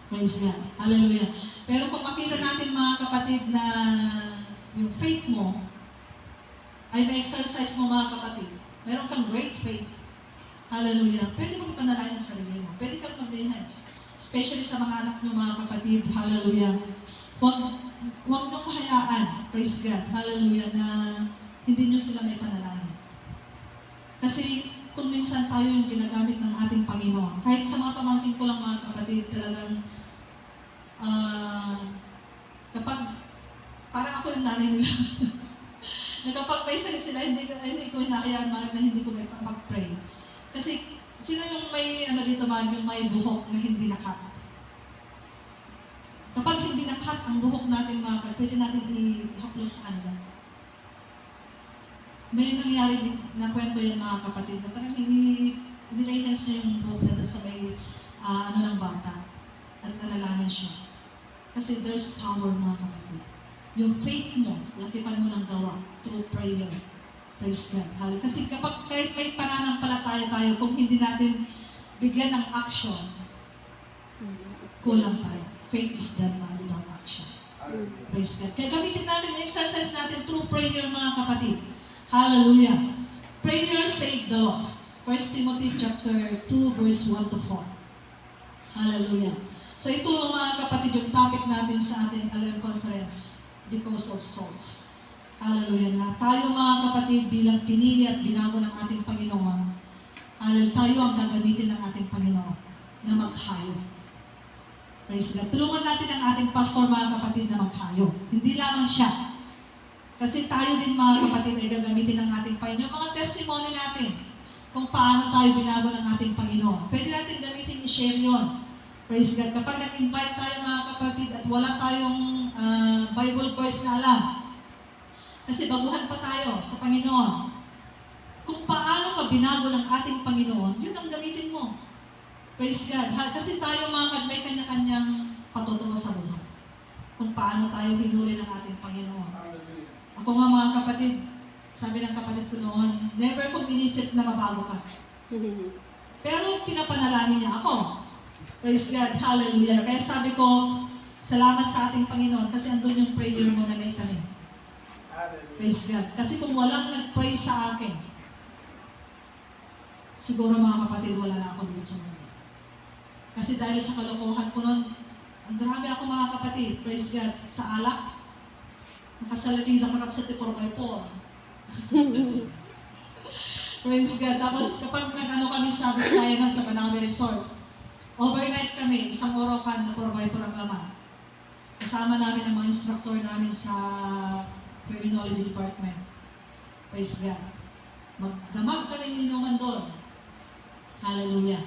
Praise God. Hallelujah. Pero kung makita natin, mga kapatid, na yung faith mo ay ma-exercise mo, mga kapatid. Meron kang great faith. Hallelujah. Pwede mong ipanalangin ang sarili mo. Pwede kang mag-enhance. Especially sa mga anak nyo, mga kapatid. Hallelujah. Huwag nyo kahayaan. Praise God. Hallelujah. Na hindi nyo sila may panalangin. Kasi kung minsan tayo yung ginagamit ng ating Panginoon. Kahit sa mga pamangkin ko lang, mga kapatid, talagang kapag parang ako yung nanay nila. Na kapag may sakit sila, hindi ko hinakayaan bakit na hindi ko may pag-pray. Kasi sino yung may dito man, yung may buhok na hindi nakat. Kapag hindi nakat ang buhok natin, mga kapatid, pwede natin i-haplos sa kanila. May nangyari na kwento yan, mga kapatid, na talagang nilahihas niya yung buhok na doon sa may ng bata at nanalangin siya. Kasi there's power, mga kapatid. Yung faith mo, lakipan mo ng gawa through prayer. Praise God. Hallelujah. Kasi kapag kahit may pananampalataya tayo, kung hindi natin bigyan ng action, kulang pa rin. Faith is done without action. Praise God. Kaya gamitin natin, exercise natin through prayer, mga kapatid. Hallelujah. Prayer save the lost. 1 Timothy chapter 2, verse 1 to 4. Hallelujah. So ito, mga kapatid, yung topic natin sa ating Alem Conference, because of souls. Hallelujah. Na tayo, mga kapatid, bilang pinili at binago ng ating Panginoon, hallelujah, tayo ang gagamitin ng ating Panginoon na maghayo. Praise God. Tulungan natin ang ating pastor, mga kapatid, na maghayo. Hindi lamang siya. Kasi tayo din, mga kapatid, ay gagamitin ng ating Panginoon. Yung mga testimony natin, kung paano tayo binago ng ating Panginoon. Pwede natin gamitin, i-share yun. Praise God. Kapag nag-invite tayo, mga kapatid, at wala tayong Bible verse na alam, kasi baguhan pa tayo sa Panginoon. Kung paano ka binago ng ating Panginoon, yun ang gamitin mo. Praise God. Kasi tayo, mga kapatid, may kanya-kanyang patutungo sa buhay. Kung paano tayo hinuli ng ating Panginoon. Ako nga, mga kapatid, sabi ng kapatid ko noon, never kong inisip na mabago ka. Pero pinapanalangin niya ako. Praise God. Hallelujah. Kaya sabi ko, salamat sa ating Panginoon kasi andun yung prayer mo na naitanim. Praise God. Kasi kung walang nag-pray sa akin, siguro mga kapatid, wala na ako dito sa mundo. Kasi dahil sa kalokohan ko nun, ang grabe ako mga kapatid, praise God, sa alak. Nakasalamin na kakapsat for my phone. Praise God. Tapos kapag nag-ano kami sa Bisaya nun, sa Banawe Resort, overnight kami, isang orokan na provide po ang laman. Kasama namin ang mga instructor namin sa Criminology Department. Praise God. Magdamag kaming inuman doon. Hallelujah.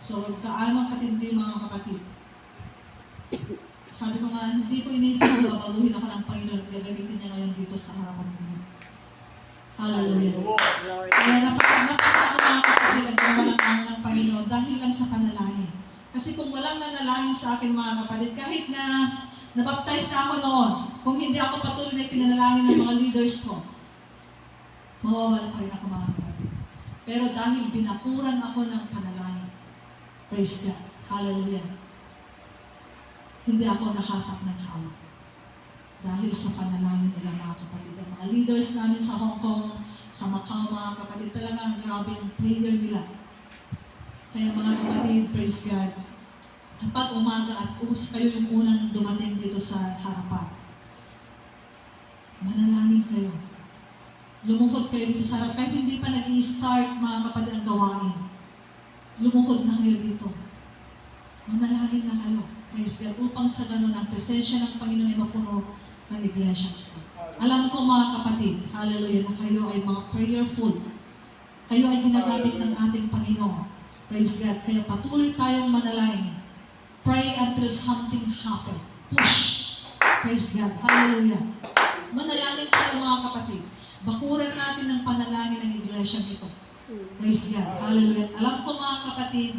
So, kaano katindi mga kapatid. Sabi ko nga, hindi ko inisip na babaguhin ako ng Panginoon at gagamitin niya ngayon dito sa harapan mo. Hallelujah. Kaya napakano mga kapatid ang gawalaang ng Panginoon dahil lang sa panalangin. Kasi kung walang nanalangin sa akin mga kapatid, kahit na nabaptize na ako noon, kung hindi ako patuloy na pinanalangin ng mga leaders ko, mawawala pa rin ako mga kapatid. Pero dahil binakuran ako ng panalangin, praise God, hallelujah, hindi ako nahatak ng hawak. Dahil sa panalangin nila mga kapatid. Ang mga leaders namin sa Hong Kong, sa Macau mga kapatid, talagang grabe ang prayer nila. Kaya mga kapatid, praise God, kapag umaga at kayo yung unang dumating dito sa harapan, manalangin kayo. Lumuhod kayo dito sa harapan. Kahit hindi pa nag-i-start mga kapatid ang gawain, lumuhod na kayo dito. Manalangin na kayo. Praise God. Upang sa ganun, ang presensya ng Panginoon ay mapuno ng iglesia. Alam ko mga kapatid, hallelujah, na kayo ay mga prayerful. Kayo ay ginagamit ng ating Panginoon. Praise God. Kaya patuloy tayong manalangin. Pray until something happen. Push. Praise God. Hallelujah. Manalangin tayo mga kapatid. Bakuran natin ng panalangin ng iglesia nito. Praise God. Hallelujah. Alam ko mga kapatid,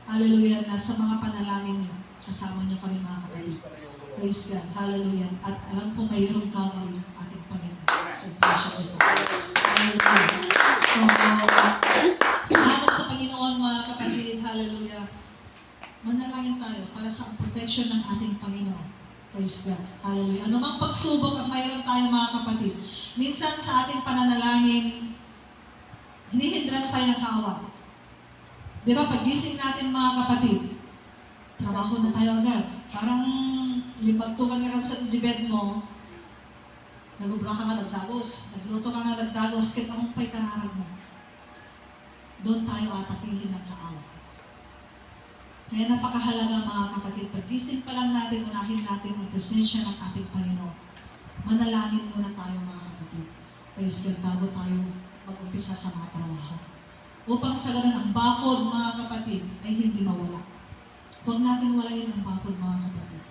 hallelujah, na sa mga panalangin niyo, kasama niyo kami mga kapatid. Praise God. Hallelujah. At alam ko mayroong gagawin ng ating Panginoon sa iglesia nito. Hallelujah. So, salamat sa Panginoon mga kapatid. Hallelujah. Manalangin tayo para sa protection ng ating Panginoon. Praise God. Hallelujah. Ano mang pagsubok ang mayroon tayo mga kapatid. Minsan sa ating pananalangin, hinihindran tayo ng kaaway. Di ba, pagising natin mga kapatid, trabaho na tayo agad. Parang limagtukan ka kami sa bed mo, nagubra ka nga nagdagos, nagluto ka nga nagdagos, kahit anong pa'y kararag mo. Doon tayo atakihin ng kaaway. Kaya napakahalaga mga kapatid, pagising pa lang natin, unahin natin ang presensya ng ating Panginoon. Manalangin muna tayo mga kapatid. Praise God, bago tayo mag-umpisa sa mga trabaho. Upang sa ganun ang bakod mga kapatid ay hindi mawala. Huwag natin walayin ang bakod mga kapatid.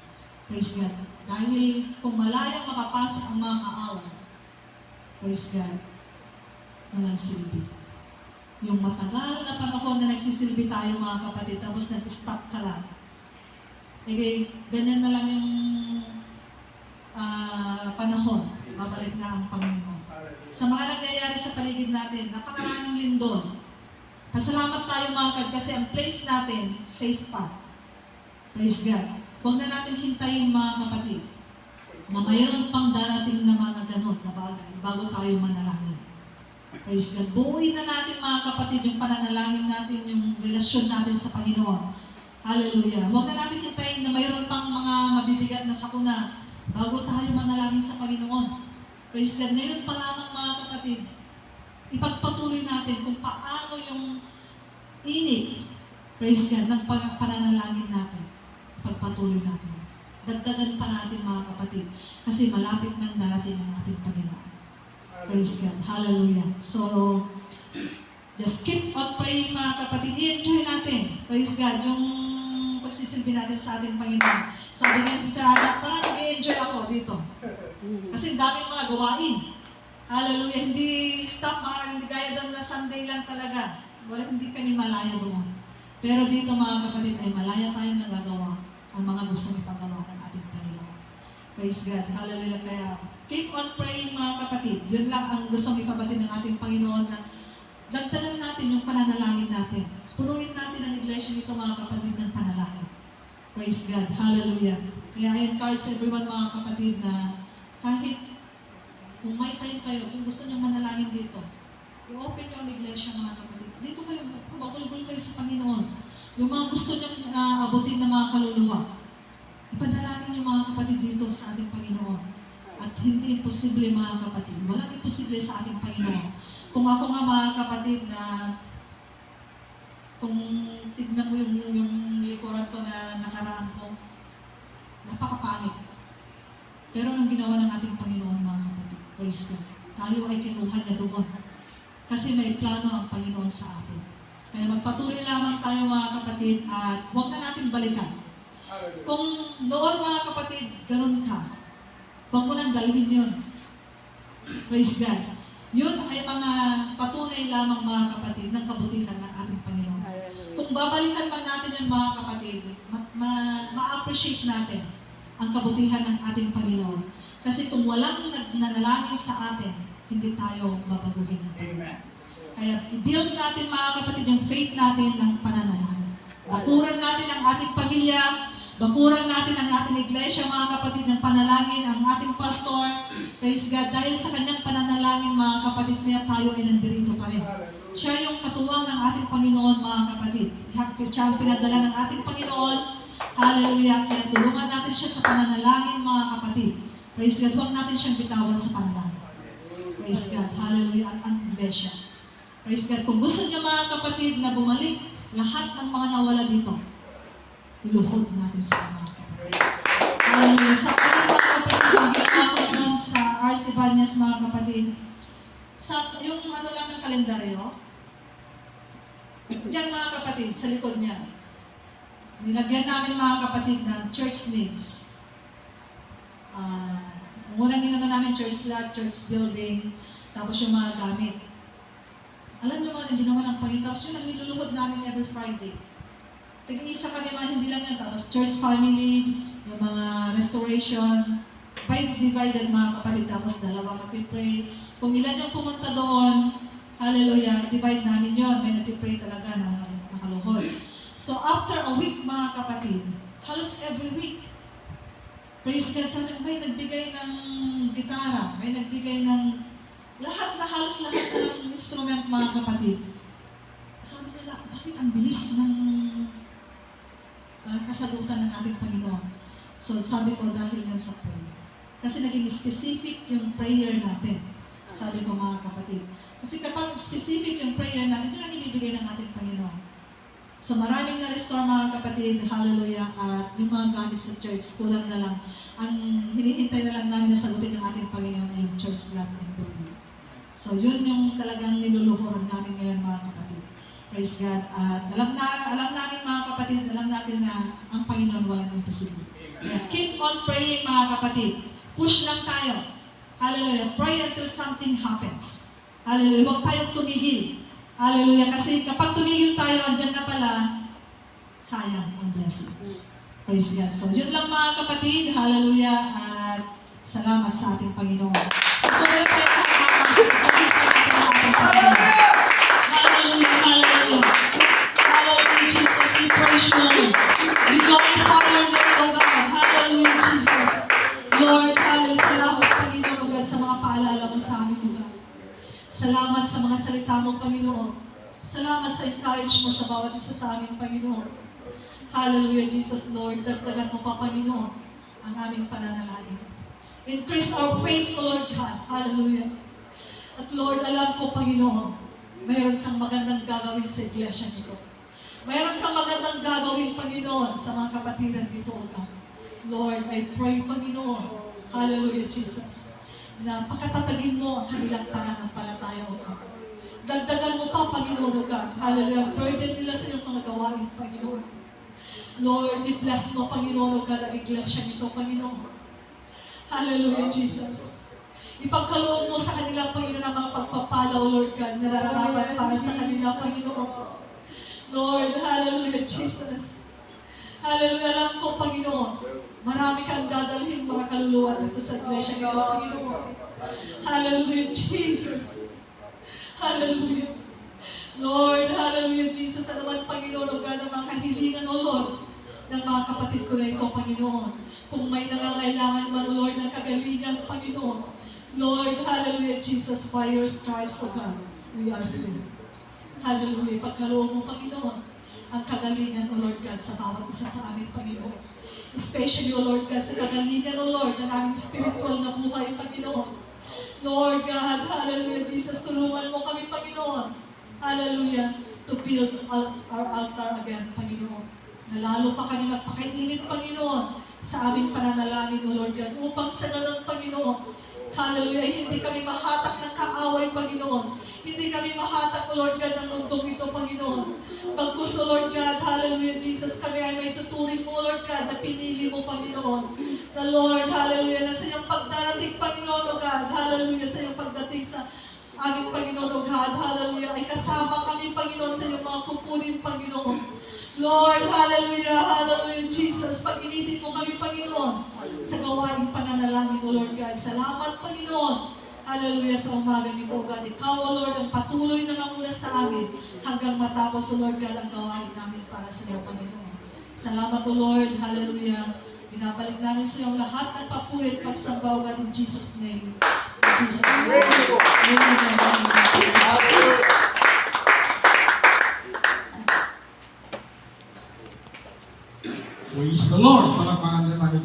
Praise God. Dahil kung malayang makapasok ang mga kaaway, praise God, walang silbi. Yung matagal na panahon na nagsisilbi tayo mga kapatid, tapos nag-stop ka lang. Eh, ganyan na lang yung panahon. Babalik na ang Panginoon. Sa mga nangyayari sa paligid natin, napakaraming lindol. Pasalamat tayo mga kapatid kasi ang place natin, safe pa. Praise God. Huwag na natin hintayin mga kapatid na mayroon pang darating na mga ganun na bagay bago tayo manalangin. Praise God. Buuin na natin mga kapatid yung pananalangin natin, yung relasyon natin sa Panginoon. Hallelujah. Huwag na natin hintayin na mayroon pang mga mabibigat na sakuna bago tayo manalangin sa Panginoon. Praise God. Ngayon pa lamang mga kapatid, ipagpatuloy natin kung paano yung init, praise God, ng pananalangin natin. Ipagpatuloy natin. Dagdagan pa natin mga kapatid kasi malapit nang darating ang ating Panginoon. Praise God. Hallelujah. So, just keep on praying mga kapatid. I-enjoy natin. Praise God. Yung pagsisilbi natin sa ating Panginoon. Sabi nga si Sarada, parang nag-i-enjoy ako dito. Kasi daming mga gawain. Hallelujah. Hindi stop mga, hindi kaya doon na Sunday lang talaga. Wala, hindi kami malaya doon. Pero dito mga kapatid ay malaya tayong nagagawa ang mga gustong ipagawa ng ating Panginoon. Praise God. Hallelujah. Kaya keep on praying mga kapatid. Yun lang ang gustong ipabatid ng ating Panginoon na dagdagan natin yung pananalangin natin. Punuin natin ang iglesia nito mga kapatid ng panalangin. Praise God. Hallelujah. Kaya I encourage everyone mga kapatid na kahit kung may time kayo, kung gusto niyo manalangin dito, i-open niyo ang iglesia mga kapatid. Dito kayo, magulgul kayo sa Panginoon. Yung mga gusto niyong abutin ng mga kaluluwa, ipanalangin niyo mga kapatid dito sa ating Panginoon. At hindi imposible mga kapatid. Walang imposible sa ating Panginoon. Kung ako nga mga kapatid na kung tignan mo yung likuran ko na nakaraan ko, napakapangit. Pero nung ginawa ng ating Panginoon mga kapatid, praise God, tayo ay kinuha niya doon. Kasi may plano ang Panginoon sa atin. Kaya magpatuloy lamang tayo mga kapatid at huwag na natin balikan. Kung noon mga kapatid, ganun ka, huwag mo lang dalhin yun. Praise God. Yun ay mga patunay lamang mga kapatid ng kabutihan ng ating Panginoon. Kung babalikan man natin yung mga kapatid, ma-appreciate natin ang kabutihan ng ating Panginoon. Kasi kung walang nanalangin sa atin, hindi tayo babaguhin ng Panginoon. Kaya i-build natin mga kapatid yung faith natin ng pananalangin. Bakuran natin ang ating pamilya, bakuran natin ang ating iglesia mga kapatid ng panalangin, ang ating pastor. Praise God, dahil sa kanyang pananalangin mga kapatid, kaya tayo ay nandirito pa rin. Siya yung katuwang ng ating Panginoon mga kapatid. Siya ang pinadala ng ating Panginoon. Hallelujah. Kaya tulungan natin siya sa pananalangin mga kapatid. Praise God, huwag natin siyang bitawan sa panalangin. Praise God, hallelujah, at ang iglesia. Praise God, kung gusto niya mga kapatid na bumalik lahat ng mga nawala dito, iluhod natin sa mga kapatid. Hallelujah. Sa ating mga kapatid, yung ginawa ko naman sa RC Banyas mga kapatid, sa yung ano lang ng kalendaryo, diyan mga kapatid, sa likod niya, nilagyan namin mga kapatid ng church needs. Unang ginano namin church lot, church building, tapos yung mga gamit. Alam niyo mga ginawa ng Panginoon, tapos yun ang niluluhod namin every Friday. Tig-isa kami mga hindi lang yan, tapos church family, yung mga restoration, divided mga kapatid, tapos dalawa mag-pray. Kung ilan yung pumunta doon, hallelujah, divide namin yun, may nag-pray talaga na nakaluhod. So after a week mga kapatid, halos every week, praise God, sabi, may nagbigay ng gitara, may nagbigay ng halos lahat na ng instrument mga kapatid. Sabi nila, bakit ang bilis ng kasagutan ng ating Panginoon? So sabi ko, dahil yan sa prayer. Kasi naging specific yung prayer natin. Sabi ko mga kapatid. Kasi kapag specific yung prayer natin, yun ang ibibigay ng ating Panginoon. So maraming na-restore mga kapatid, hallelujah, at yung mga gamit sa church, kulang na lang. Ang hinihintay na lang namin na sagutin ng ating Panginoon ay yung church lot and building. So yun yung talagang niluluhuran namin ngayon mga kapatid. Praise God. At alam namin mga kapatid, alam natin na ang Panginoon walang imposible. Keep on praying mga kapatid. Push lang tayo. Hallelujah. Pray until something happens. Hallelujah. Huwag tayong tumigil. Hallelujah. Kasi kapag tumigil tayo, andyan na pala, sayang ang blessings. Praise God. So, yun lang mga kapatid. Hallelujah. At salamat sa ating Panginoon. So, tuloy tayo na Hallelujah. Hallelujah. Hallelujah, Jesus. We praise you. We glorify your name, O God. Hallelujah, Jesus. Lord, hallelujah. Salamat, Panginoon, O God, sa mga paalala mo sa amin, O God. Salamat sa mga salita mo, Panginoon. Salamat sa encourage mo sa bawat isa sa amin, Panginoon. Hallelujah, Jesus, Lord. Dagdagan mo pa, Panginoon, ang aming pananalangin. Increase our faith, Lord God. Hallelujah. At Lord, alam ko, Panginoon, mayroon kang magandang gagawin sa iglesia nito. Mayroon kang magandang gagawin, Panginoon, sa mga kapatiran dito, O God. Lord, I pray, Panginoon, hallelujah, Jesus, na pakatatagin mo ang kanilang pananampalataya, O God. Dagdagan mo pa, Panginoon, O God. Hallelujah. Burden nila sa iyong mga gawain, Panginoon. Lord, i-bless mo, Panginoon, O God, ang iglesia nito, Panginoon. Hallelujah, Jesus. Ipagkaloob mo sa kanila, Panginoon, ang mga pagpapala, O Lord God, nararapat para sa kanila, Panginoon. Lord, hallelujah, Jesus. Hallelujah, alam ko, Panginoon, marami kang dadalhin mga kaluluwa dito sa iglesia nito, Panginoon. Hallelujah, Jesus. Hallelujah. Lord, hallelujah, Jesus. Ano man, Panginoon, O God, ang mga kahilingan, O Lord, ng mga kapatid ko na ito, Panginoon. Kung may nangangailangan man, O Lord, ng kagalingan, Panginoon, Lord, hallelujah, Jesus, by your stripes, O God, we are healed. Hallelujah, pagkaloob mo, Panginoon, ang kagalingan, O Lord God, sa bawat isa sa amin, Panginoon. Especially, O Lord God, sa kagalingan, O Lord, ng aming spiritual na buhay, Panginoon. Lord God, hallelujah, Jesus, tulungan mo kami, Panginoon. Hallelujah, to build our altar again, Panginoon. Na lalo pa kami magpakainit, Panginoon, sa aming pananalangin, O Lord God, upang sa ganun, Panginoon, hallelujah, hindi kami mahatak ng kaaway, Panginoon. Hindi kami mahatak, O Lord God, ng mundong ito, Panginoon. Pagkus, O Lord God, hallelujah, Jesus, kami ay may tuturing mo, O Lord God, na pinili mo, Panginoon. Na Lord, hallelujah, na sa iyong pagdarating, Panginoon, O God, hallelujah, sa iyong pagdating sa aming Panginoon, O God, hallelujah, ay kasama kami, Panginoon, sa iyong mga kukunin, Panginoon. Lord, hallelujah, hallelujah, Jesus, pag-initin mo kami, Panginoon, sa gawaing pananalangin, O Lord God. Salamat, Panginoon. Hallelujah, sa umaga nito, O God. Ikaw, O Lord, ang patuloy na mamuna sa amin hanggang matapos, O Lord God, ang gawain namin para sa iyo, Panginoon. Salamat, O Lord, hallelujah. Binabalik namin sa iyo lahat ng papurit pagsamba, O God, in Jesus' name. In Jesus' name. Amen. Praise the Lord. Palakpakan naman ni